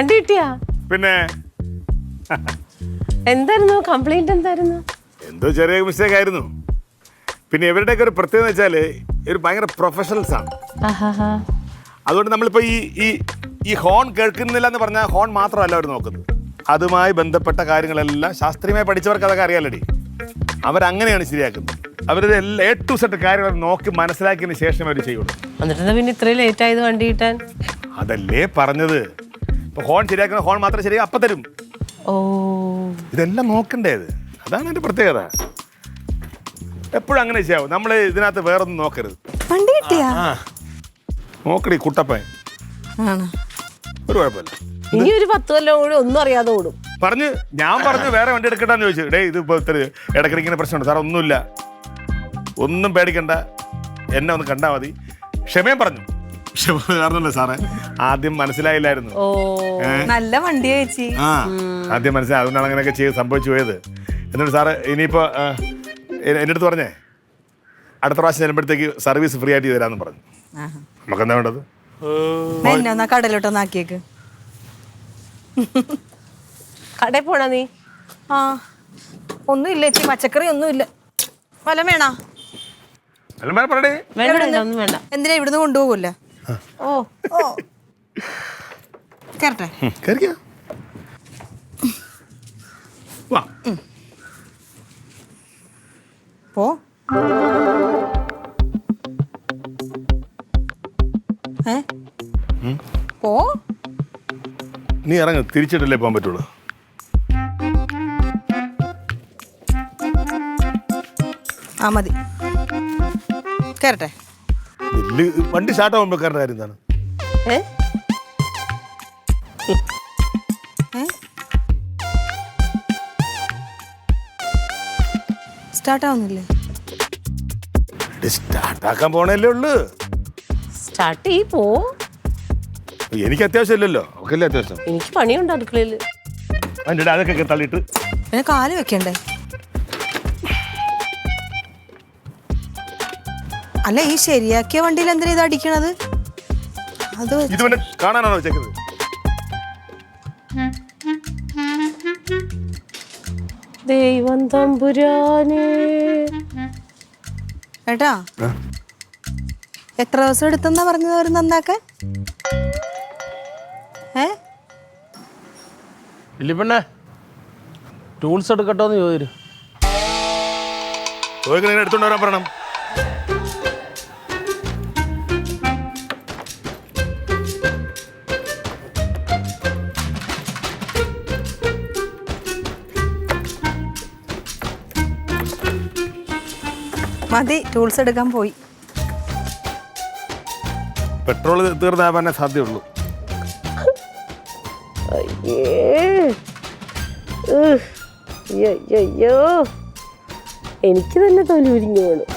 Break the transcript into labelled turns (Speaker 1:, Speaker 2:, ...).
Speaker 1: വണ്ടി കിട്ടിയാ?
Speaker 2: പിന്നെ
Speaker 1: എന്തായിരുന്നു കംപ്ലൈന്റ്? എന്തായിരുന്നു?
Speaker 2: എന്തോ ചെറിയ മിസ്റ്റേക്ക് ആയിരുന്നു. പിന്നെ ഇവരുടെയൊക്കെ ഒരു പ്രത്യേകത വെച്ചാല് ഒരു ഭയങ്കര പ്രൊഫഷണൽസ് ആണ്. അതുകൊണ്ട് നമ്മളിപ്പോ ഈ ഹോൺ കേൾക്കുന്നില്ല എന്ന് പറഞ്ഞാൽ ഹോൺ മാത്രമല്ല അവർ നോക്കുന്നത്, അതുമായി ബന്ധപ്പെട്ട കാര്യങ്ങളെല്ലാം ശാസ്ത്രീയമായി പഠിച്ചവർക്ക് അതൊക്കെ അറിയാലടി. അവരങ്ങനെയാണ് ശരിയാക്കുന്നത്. അവരുടെ എല്ലാ A to Z കാര്യങ്ങൾ നോക്കി മനസ്സിലാക്കിയതിന് ശേഷം അവർ ചെയ്യുള്ളൂ.
Speaker 1: എന്നിട്ട് പിന്നെ ഇത്രയും ലേറ്റ് ആയത് വണ്ടി കിട്ടാൻ?
Speaker 2: അതല്ലേ പറഞ്ഞത്, ഇപ്പൊ ഹോൺ ശരിയാക്കുന്ന ഹോൺ മാത്രം ശരിയാ അപ്പം തരും.
Speaker 1: ഓ,
Speaker 2: ഇതെല്ലാം നോക്കണ്ടേത്, അതാണ് എൻ്റെ പ്രത്യേകത. എപ്പോഴും അങ്ങനെ ചെയ്യാവും. നമ്മൾ ഇതിനകത്ത് വേറൊന്നും നോക്കരുത്.
Speaker 3: വണ്ടി കിട്ടിയാ?
Speaker 2: നോക്കടി കുട്ടപ്പൻ, ഒരു കുഴപ്പമില്ല.
Speaker 1: ഇനി ഒരു 10 കൊല്ലം കൂടി ഒന്നും അറിയാതെ ഓടും.
Speaker 2: ഞാൻ പറഞ്ഞു വേറെ വണ്ടി എടുക്കട്ടാന്ന് ചോദിച്ചു. ഡേ ഇത് ഇപ്പോൾ ഇടയ്ക്കിടയ്ക്ക് ഇങ്ങനെ പ്രശ്നമുണ്ട് സാർ. ഒന്നുമില്ല, ഒന്നും പേടിക്കണ്ട, എന്നെ ഒന്ന് കണ്ടാൽ മതി. ക്ഷമയും പറഞ്ഞു. ക്ഷമ കാരണമല്ലേ സാറേ, ആദ്യം മനസ്സിലായില്ലായിരുന്നു.
Speaker 3: നല്ല വണ്ടി ചേച്ചി.
Speaker 2: ആദ്യം മനസ്സിലായി, അതുകൊണ്ടാണ് അങ്ങനെയൊക്കെ ചെയ്ത് സംഭവിച്ചു പോയത്. എന്നിട്ട് സാറ് ഇനിയിപ്പോൾ എൻ്റെ അടുത്ത് പറഞ്ഞേ അടുത്ത പ്രാവശ്യം ചെല്ലുമ്പോഴത്തേക്ക് സർവീസ് ഫ്രീ ആയിട്ട് തരാമെന്ന് പറഞ്ഞു. നമുക്കെന്താ വേണ്ടത്?
Speaker 3: എന്നാ കടലോട്ടൊന്നാക്കിയേക്ക്.
Speaker 1: കടയിൽ പോണ നീ?
Speaker 3: ആ, ഒന്നുമില്ല ചേച്ചി, പച്ചക്കറി ഒന്നുമില്ല. വല്ല വേണ?
Speaker 1: ഒന്നും വേണ്ട.
Speaker 3: എന്തിനാ ഇവിടുന്ന് കൊണ്ടുപോകൂല്ല?
Speaker 1: ഓ
Speaker 3: ഓ, കേറട്ടെ? പോ. പോ.
Speaker 2: നീ ഇറങ്ങ, തിരിച്ചിട്ടല്ലേ പോകാൻ പറ്റുള്ളൂ.
Speaker 3: ആ മതി, കേറട്ടെ?
Speaker 2: വണ്ടി സ്റ്റാർട്ട് ആകുമ്പോൾ കയറേണ്ട കാര്യം എന്താണ്?
Speaker 3: സ്റ്റാർട്ട് ആവുന്നില്ലേ?
Speaker 2: സ്റ്റാർട്ട് ആക്കാൻ പോണല്ലേ ഉള്ളു.
Speaker 1: സ്റ്റാർട്ട് ചെയ്യ്, പോ.
Speaker 2: എനിക്ക് അത്യാവശ്യം ഇല്ലല്ലോ, അവക്കല്ലേ അത്യാവശ്യം.
Speaker 1: എനിക്ക് പണിയുണ്ട് അടുക്കളയില്.
Speaker 2: അതിൻ്റെ അതൊക്കെ തള്ളിയിട്ട്
Speaker 3: പിന്നെ കാല് വെക്കണ്ടേ? അല്ല, ഈ ശരിയാക്കിയ വണ്ടിയിൽ എന്തിനാ ഇത് അടിക്കണത്? അത്
Speaker 2: ഇത് പിന്നെ കാണാനാണോ വെച്ചേക്കുന്നത്?
Speaker 1: ദൈവം തമ്പുരാനെ.
Speaker 3: ഏട്ടാ, എത്ര ദിവസം എടുത്തെന്നാ പറഞ്ഞത് അവർ നന്നാക്കാൻ?
Speaker 4: ഇല്ല, ടൂൾസ് എടുക്കട്ടോന്ന് ചോദിച്ചു.
Speaker 2: എടുത്തോണ്ട് വരാൻ പറയണം.
Speaker 3: മതി, ടൂൾസ് എടുക്കാൻ പോയി.
Speaker 2: പെട്രോൾ തീർന്നാവാനേ സാധ്യതയുള്ളൂ.
Speaker 1: അയ്യോ, എനിക്ക് തന്നെ തൊലി ഉരിഞ്ഞു വേണം.